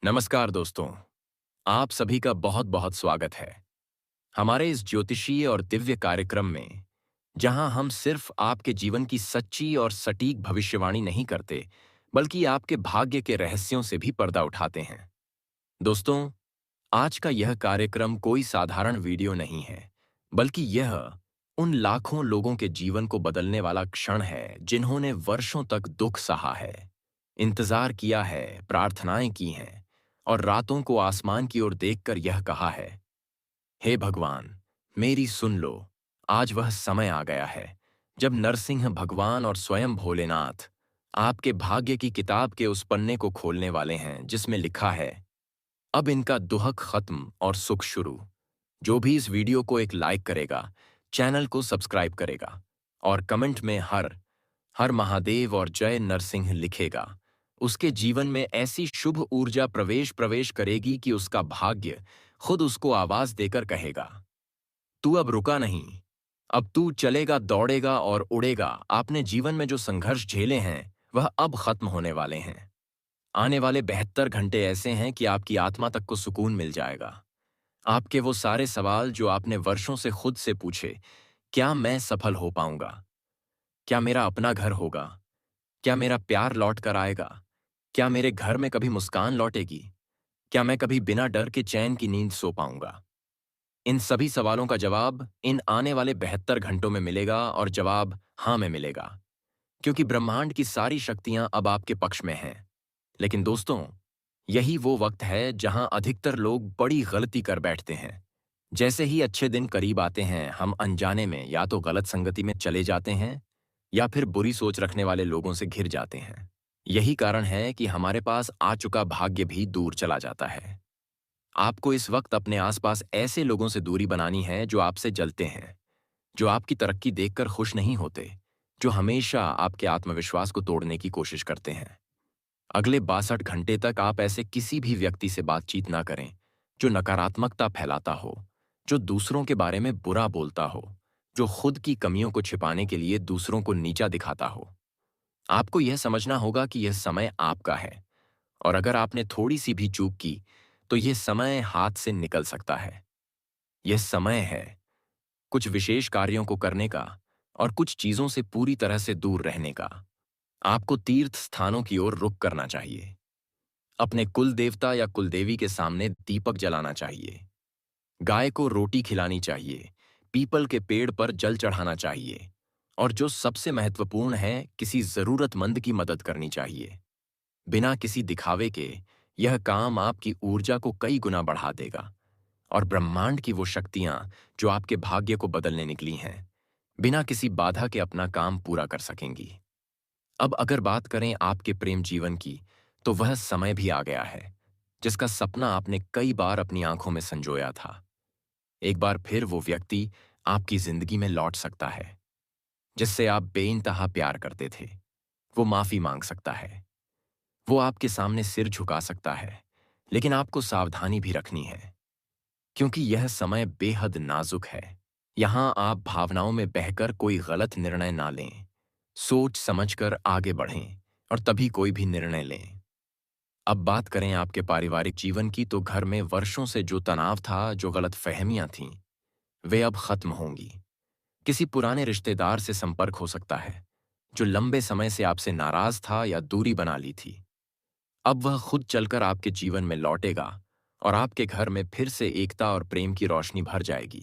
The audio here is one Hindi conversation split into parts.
नमस्कार दोस्तों, आप सभी का बहुत बहुत स्वागत है हमारे इस ज्योतिषीय और दिव्य कार्यक्रम में, जहां हम सिर्फ आपके जीवन की सच्ची और सटीक भविष्यवाणी नहीं करते, बल्कि आपके भाग्य के रहस्यों से भी पर्दा उठाते हैं। दोस्तों, आज का यह कार्यक्रम कोई साधारण वीडियो नहीं है, बल्कि यह उन लाखों लोगों के जीवन को बदलने वाला क्षण है जिन्होंने वर्षों तक दुख सहा है, इंतजार किया है, प्रार्थनाएं की हैं और रातों को आसमान की ओर देखकर यह कहा है, हे भगवान, मेरी सुन लो। आज वह समय आ गया है जब नरसिंह भगवान और स्वयं भोलेनाथ आपके भाग्य की किताब के उस पन्ने को खोलने वाले हैं जिसमें लिखा है, अब इनका दुहक खत्म और सुख शुरू। जो भी इस वीडियो को एक लाइक करेगा, चैनल को सब्सक्राइब करेगा और कमेंट में हर हर महादेव और जय नरसिंह लिखेगा, उसके जीवन में ऐसी शुभ ऊर्जा प्रवेश प्रवेश करेगी कि उसका भाग्य खुद उसको आवाज देकर कहेगा, तू अब रुका नहीं, अब तू चलेगा, दौड़ेगा और उड़ेगा। आपने जीवन में जो संघर्ष झेले हैं वह अब खत्म होने वाले हैं। आने वाले 72 घंटे ऐसे हैं कि आपकी आत्मा तक को सुकून मिल जाएगा। आपके वो सारे सवाल जो आपने वर्षों से खुद से पूछे, क्या मैं सफल हो पाऊंगा, क्या मेरा अपना घर होगा, क्या मेरा प्यार लौट कर आएगा, क्या मेरे घर में कभी मुस्कान लौटेगी, क्या मैं कभी बिना डर के चैन की नींद सो पाऊंगा। इन सभी सवालों का जवाब इन आने वाले 72 घंटों में मिलेगा और जवाब हाँ में मिलेगा, क्योंकि ब्रह्मांड की सारी शक्तियां अब आपके पक्ष में हैं। लेकिन दोस्तों, यही वो वक्त है जहां अधिकतर लोग बड़ी गलती कर बैठते हैं। जैसे ही अच्छे दिन करीब आते हैं, हम अनजाने में या तो गलत संगति में चले जाते हैं या फिर बुरी सोच रखने वाले लोगों से घिर जाते हैं। यही कारण है कि हमारे पास आ चुका भाग्य भी दूर चला जाता है। आपको इस वक्त अपने आसपास ऐसे लोगों से दूरी बनानी है जो आपसे जलते हैं, जो आपकी तरक्की देखकर खुश नहीं होते, जो हमेशा आपके आत्मविश्वास को तोड़ने की कोशिश करते हैं। अगले 62 घंटे तक आप ऐसे किसी भी व्यक्ति से बातचीत ना करें जो नकारात्मकता फैलाता हो, जो दूसरों के बारे में बुरा बोलता हो, जो खुद की कमियों को छिपाने के लिए दूसरों को नीचा दिखाता हो। आपको यह समझना होगा कि यह समय आपका है, और अगर आपने थोड़ी सी भी चूक की तो यह समय हाथ से निकल सकता है। यह समय है कुछ विशेष कार्यों को करने का और कुछ चीजों से पूरी तरह से दूर रहने का। आपको तीर्थ स्थानों की ओर रुख करना चाहिए, अपने कुल देवता या कुलदेवी के सामने दीपक जलाना चाहिए, गाय को रोटी खिलानी चाहिए, पीपल के पेड़ पर जल चढ़ाना चाहिए, और जो सबसे महत्वपूर्ण है, किसी जरूरतमंद की मदद करनी चाहिए। बिना किसी दिखावे के यह काम आपकी ऊर्जा को कई गुना बढ़ा देगा, और ब्रह्मांड की वो शक्तियां जो आपके भाग्य को बदलने निकली हैं, बिना किसी बाधा के अपना काम पूरा कर सकेंगी। अब अगर बात करें आपके प्रेम जीवन की, तो वह समय भी आ गया है जिसका सपना आपने कई बार अपनी आंखों में संजोया था। एक बार फिर वो व्यक्ति आपकी जिंदगी में लौट सकता है जिससे आप बेइंतहा प्यार करते थे। वो माफी मांग सकता है, वो आपके सामने सिर झुका सकता है, लेकिन आपको सावधानी भी रखनी है, क्योंकि यह समय बेहद नाजुक है। यहां आप भावनाओं में बहकर कोई गलत निर्णय ना लें, सोच समझकर आगे बढ़ें और तभी कोई भी निर्णय लें। अब बात करें आपके पारिवारिक जीवन की, तो घर में वर्षों से जो तनाव था, जो गलतफहमियां थीं, वे अब खत्म होंगी। किसी पुराने रिश्तेदार से संपर्क हो सकता है जो लंबे समय से आपसे नाराज था या दूरी बना ली थी। अब वह खुद चलकर आपके जीवन में लौटेगा और आपके घर में फिर से एकता और प्रेम की रोशनी भर जाएगी।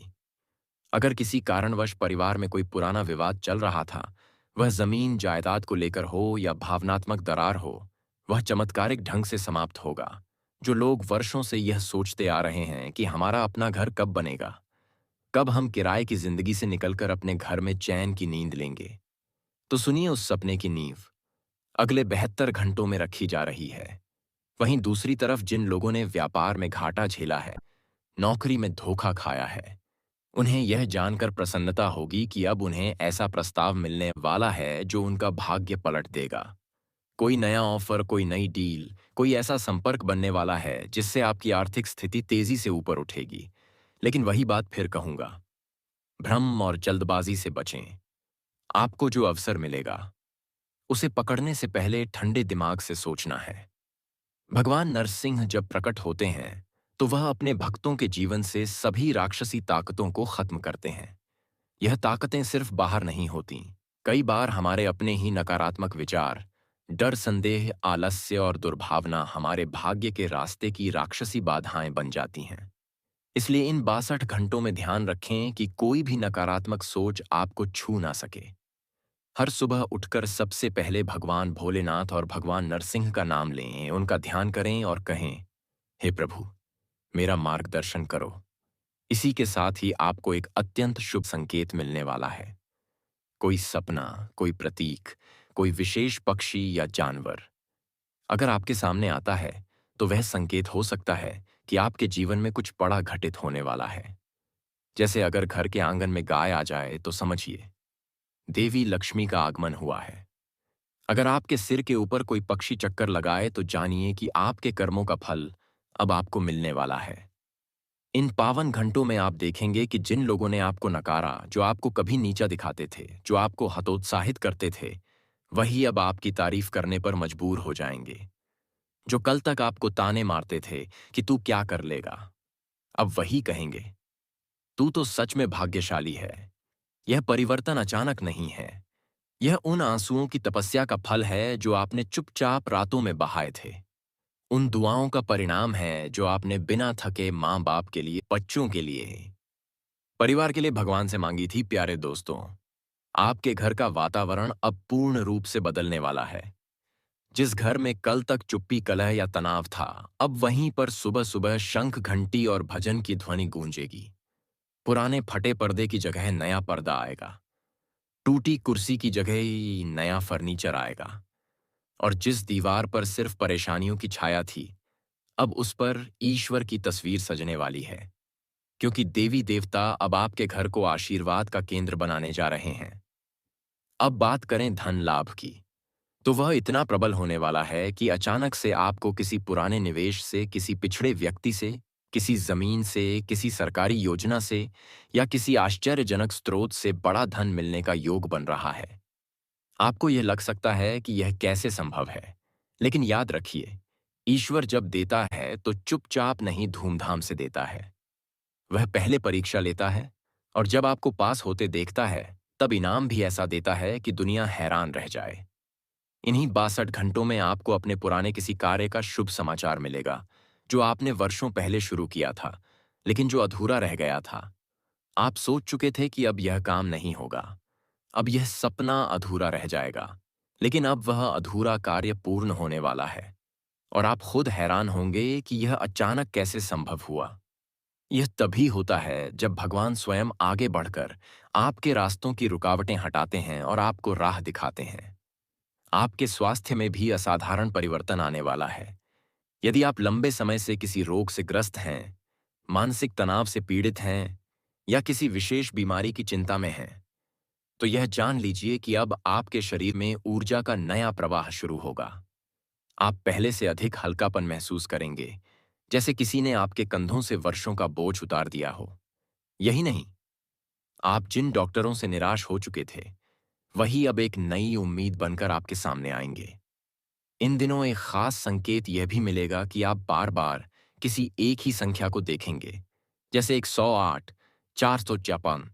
अगर किसी कारणवश परिवार में कोई पुराना विवाद चल रहा था, वह जमीन जायदाद को लेकर हो या भावनात्मक दरार हो, वह चमत्कारिक ढंग से समाप्त होगा। जो लोग वर्षों से यह सोचते आ रहे हैं कि हमारा अपना घर कब बनेगा, कब हम किराए की जिंदगी से निकलकर अपने घर में चैन की नींद लेंगे, तो सुनिए, उस सपने की नींव अगले 72 घंटों में रखी जा रही है। वहीं दूसरी तरफ जिन लोगों ने व्यापार में घाटा झेला है, नौकरी में धोखा खाया है, उन्हें यह जानकर प्रसन्नता होगी कि अब उन्हें ऐसा प्रस्ताव मिलने वाला है जो उनका भाग्य पलट देगा। कोई नया ऑफर, कोई नई डील, कोई ऐसा संपर्क बनने वाला है जिससे आपकी आर्थिक स्थिति तेजी से ऊपर उठेगी। लेकिन वही बात फिर कहूंगा, भ्रम और जल्दबाजी से बचें। आपको जो अवसर मिलेगा, उसे पकड़ने से पहले ठंडे दिमाग से सोचना है। भगवान नरसिंह जब प्रकट होते हैं तो वह अपने भक्तों के जीवन से सभी राक्षसी ताकतों को खत्म करते हैं। यह ताकतें सिर्फ बाहर नहीं होती, कई बार हमारे अपने ही नकारात्मक विचार, डर, संदेह, आलस्य और दुर्भावना हमारे भाग्य के रास्ते की राक्षसी बाधाएं बन जाती हैं। इसलिए इन 62 घंटों में ध्यान रखें कि कोई भी नकारात्मक सोच आपको छू ना सके। हर सुबह उठकर सबसे पहले भगवान भोलेनाथ और भगवान नरसिंह का नाम लें, उनका ध्यान करें और कहें, हे प्रभु, मेरा मार्गदर्शन करो। इसी के साथ ही आपको एक अत्यंत शुभ संकेत मिलने वाला है। कोई सपना, कोई प्रतीक, कोई विशेष पक्षी या जानवर अगर आपके सामने आता है तो वह संकेत हो सकता है कि आपके जीवन में कुछ बड़ा घटित होने वाला है। जैसे अगर घर के आंगन में गाय आ जाए तो समझिए देवी लक्ष्मी का आगमन हुआ है। अगर आपके सिर के ऊपर कोई पक्षी चक्कर लगाए तो जानिए कि आपके कर्मों का फल अब आपको मिलने वाला है। इन पावन घंटों में आप देखेंगे कि जिन लोगों ने आपको नकारा, जो आपको कभी नीचा दिखाते थे, जो आपको हतोत्साहित करते थे, वही अब आपकी तारीफ करने पर मजबूर हो जाएंगे। जो कल तक आपको ताने मारते थे कि तू क्या कर लेगा, अब वही कहेंगे, तू तो सच में भाग्यशाली है। यह परिवर्तन अचानक नहीं है, यह उन आंसुओं की तपस्या का फल है जो आपने चुपचाप रातों में बहाए थे। उन दुआओं का परिणाम है जो आपने बिना थके माँ बाप के लिए, बच्चों के लिए, परिवार के लिए भगवान से मांगी थी। प्यारे दोस्तों, आपके घर का वातावरण अब पूर्ण रूप से बदलने वाला है। जिस घर में कल तक चुप्पी, कलह या तनाव था, अब वहीं पर सुबह सुबह शंख, घंटी और भजन की ध्वनि गूंजेगी। पुराने फटे पर्दे की जगह नया पर्दा आएगा, टूटी कुर्सी की जगह ही नया फर्नीचर आएगा, और जिस दीवार पर सिर्फ परेशानियों की छाया थी, अब उस पर ईश्वर की तस्वीर सजने वाली है। क्योंकि देवी देवता अब आपके घर को आशीर्वाद का केंद्र बनाने जा रहे हैं। अब बात करें धन लाभ की, तो वह इतना प्रबल होने वाला है कि अचानक से आपको किसी पुराने निवेश से, किसी पिछड़े व्यक्ति से, किसी जमीन से, किसी सरकारी योजना से या किसी आश्चर्यजनक स्रोत से बड़ा धन मिलने का योग बन रहा है। आपको यह लग सकता है कि यह कैसे संभव है, लेकिन याद रखिए, ईश्वर जब देता है तो चुपचाप नहीं, धूमधाम से देता है। वह पहले परीक्षा लेता है और जब आपको पास होते देखता है तब इनाम भी ऐसा देता है कि दुनिया हैरान रह जाए। इन्हीं 62 घंटों में आपको अपने पुराने किसी कार्य का शुभ समाचार मिलेगा जो आपने वर्षों पहले शुरू किया था, लेकिन जो अधूरा रह गया था। आप सोच चुके थे कि अब यह काम नहीं होगा, अब यह सपना अधूरा रह जाएगा, लेकिन अब वह अधूरा कार्य पूर्ण होने वाला है और आप खुद हैरान होंगे कि यह अचानक कैसे संभव हुआ। यह तभी होता है जब भगवान स्वयं आगे बढ़कर आपके रास्तों की रुकावटें हटाते हैं और आपको राह दिखाते हैं। आपके स्वास्थ्य में भी असाधारण परिवर्तन आने वाला है। यदि आप लंबे समय से किसी रोग से ग्रस्त हैं, मानसिक तनाव से पीड़ित हैं या किसी विशेष बीमारी की चिंता में हैं, तो यह जान लीजिए कि अब आपके शरीर में ऊर्जा का नया प्रवाह शुरू होगा। आप पहले से अधिक हल्कापन महसूस करेंगे, जैसे किसी ने आपके कंधों से वर्षों का बोझ उतार दिया हो। यही नहीं, आप जिन डॉक्टरों से निराश हो चुके थे, वही अब एक नई उम्मीद बनकर आपके सामने आएंगे। इन दिनों एक खास संकेत यह भी मिलेगा कि आप बार बार किसी एक ही संख्या को देखेंगे, जैसे 108, 456,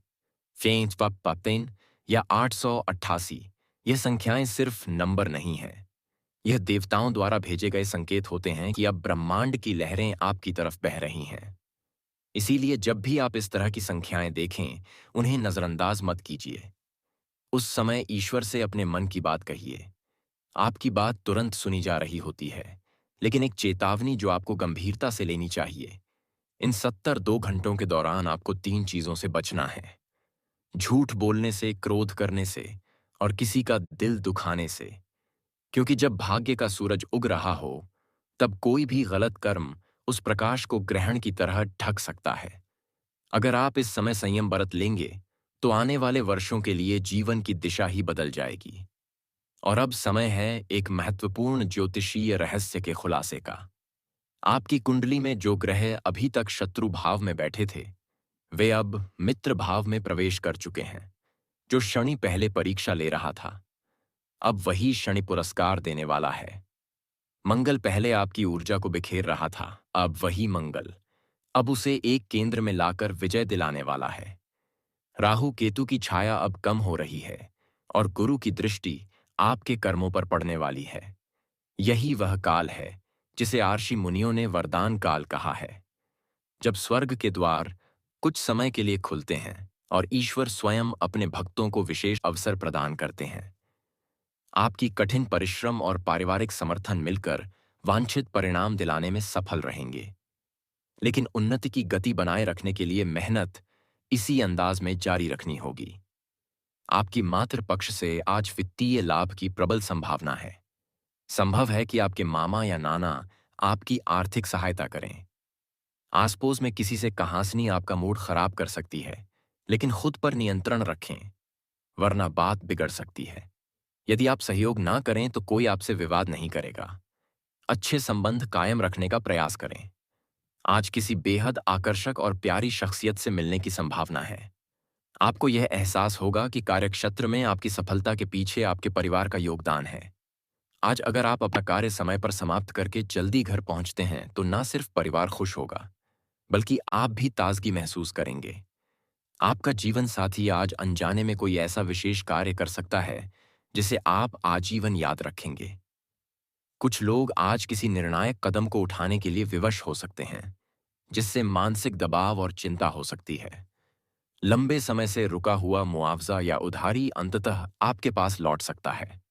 555 या 888। यह संख्याएं सिर्फ नंबर नहीं हैं, यह देवताओं द्वारा भेजे गए संकेत होते हैं कि अब ब्रह्मांड की लहरें आपकी तरफ बह रही हैं। इसीलिए जब भी आप इस तरह की संख्याएं देखें, उन्हें नजरअंदाज मत कीजिए। उस समय ईश्वर से अपने मन की बात कहिए। आपकी बात तुरंत सुनी जा रही होती है, लेकिन एक चेतावनी जो आपको गंभीरता से लेनी चाहिए। इन 72 घंटों के दौरान आपको 3 चीजों से बचना है: झूठ बोलने से, क्रोध करने से और किसी का दिल दुखाने से। क्योंकि जब भाग्य का सूरज उग रहा हो, तब कोई भी गलत कर्म उस प्रकाश को ग्रहण की तरह ढक सकता है। अगर आप इस समय संयम बरत लेंगे, तो आने वाले वर्षों के लिए जीवन की दिशा ही बदल जाएगी। और अब समय है एक महत्वपूर्ण ज्योतिषीय रहस्य के खुलासे का। आपकी कुंडली में जो ग्रह अभी तक शत्रु भाव में बैठे थे, वे अब मित्र भाव में प्रवेश कर चुके हैं। जो शनि पहले परीक्षा ले रहा था, अब वही शनि पुरस्कार देने वाला है। मंगल पहले आपकी ऊर्जा को बिखेर रहा था, अब वही मंगल अब उसे एक केंद्र में लाकर विजय दिलाने वाला है। राहु केतु की छाया अब कम हो रही है और गुरु की दृष्टि आपके कर्मों पर पड़ने वाली है। यही वह काल है जिसे आर्षि मुनियों ने वरदान काल कहा है, जब स्वर्ग के द्वार कुछ समय के लिए खुलते हैं और ईश्वर स्वयं अपने भक्तों को विशेष अवसर प्रदान करते हैं। आपकी कठिन परिश्रम और पारिवारिक समर्थन मिलकर वांछित परिणाम दिलाने में सफल रहेंगे। लेकिन उन्नति की गति बनाए रखने के लिए मेहनत इसी अंदाज में जारी रखनी होगी। आपकी मातृ पक्ष से आज वित्तीय लाभ की प्रबल संभावना है। संभव है कि आपके मामा या नाना आपकी आर्थिक सहायता करें। आस पड़ोस में किसी से कहासनी आपका मूड खराब कर सकती है, लेकिन खुद पर नियंत्रण रखें, वरना बात बिगड़ सकती है। यदि आप सहयोग ना करें तो कोई आपसे विवाद नहीं करेगा। अच्छे संबंध कायम रखने का प्रयास करें। आज किसी बेहद आकर्षक और प्यारी शख्सियत से मिलने की संभावना है। आपको यह एहसास होगा कि कार्यक्षेत्र में आपकी सफलता के पीछे आपके परिवार का योगदान है। आज अगर आप अपना कार्य समय पर समाप्त करके जल्दी घर पहुंचते हैं तो न सिर्फ परिवार खुश होगा, बल्कि आप भी ताजगी महसूस करेंगे। आपका जीवन साथी आज अनजाने में कोई ऐसा विशेष कार्य कर सकता है जिसे आप आजीवन याद रखेंगे। कुछ लोग आज किसी निर्णायक कदम को उठाने के लिए विवश हो सकते हैं, जिससे मानसिक दबाव और चिंता हो सकती है। लंबे समय से रुका हुआ मुआवजा या उधारी अंततः आपके पास लौट सकता है।